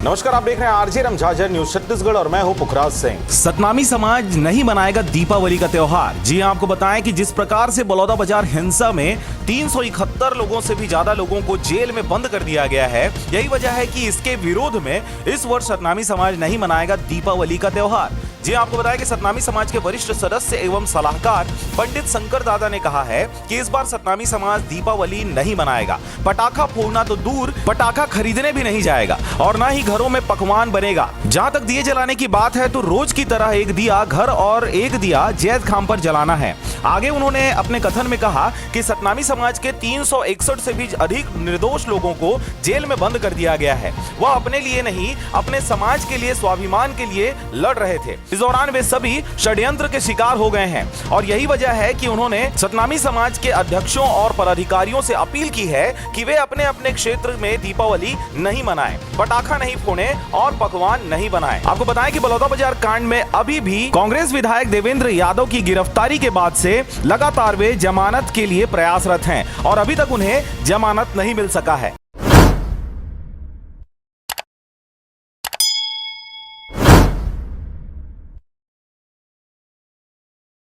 नमस्कार, आप देख रहे हैं आरजे रमझाझर न्यूज छत्तीसगढ़ और मैं हूं पुखराज सिंह। सतनामी समाज नहीं मनाएगा दीपावली का त्योहार। जी हां, आपको बताएं कि जिस प्रकार से बलौदाबाजार हिंसा में 371 लोगों से भी ज्यादा लोगों को जेल में बंद कर दिया गया है, यही वजह है कि इसके विरोध में इस वर्ष सतनामी समाज नहीं मनाएगा दीपावली का त्योहार। जी आपको बताया कि सतनामी समाज के वरिष्ठ सदस्य एवं सलाहकार पंडित शंकर दादा ने कहा है कि इस बार सतनामी समाज दीपावली नहीं मनाएगा। पटाखा फोड़ना तो दूर, पटाखा खरीदने भी नहीं जाएगा और ना ही घरों में पकवान बनेगा। जहां तक दिए जलाने की बात है तो रोज की तरह एक दिया घर और एक दिया जैद खाम पर जलाना है। आगे उन्होंने अपने कथन में कहा कि सतनामी समाज के 361 से भी अधिक निर्दोष लोगों को जेल में बंद कर दिया गया है। वह अपने लिए नहीं, अपने समाज के लिए, स्वाभिमान के लिए लड़ रहे थे। इस दौरान वे सभी षड्यंत्र के शिकार हो गए हैं और यही वजह है कि उन्होंने सतनामी समाज के अध्यक्षों और पदाधिकारियों से अपील की है कि वे अपने अपने क्षेत्र में दीपावली नहीं मनाएं, पटाखा नहीं फोड़ें और पकवान नहीं बनाएं। आपको बताएं कि बलौदाबाजार कांड में अभी भी कांग्रेस विधायक देवेंद्र यादव की गिरफ्तारी के बाद से लगातार वे जमानत के लिए प्रयासरत हैं और अभी तक उन्हें जमानत नहीं मिल सका है।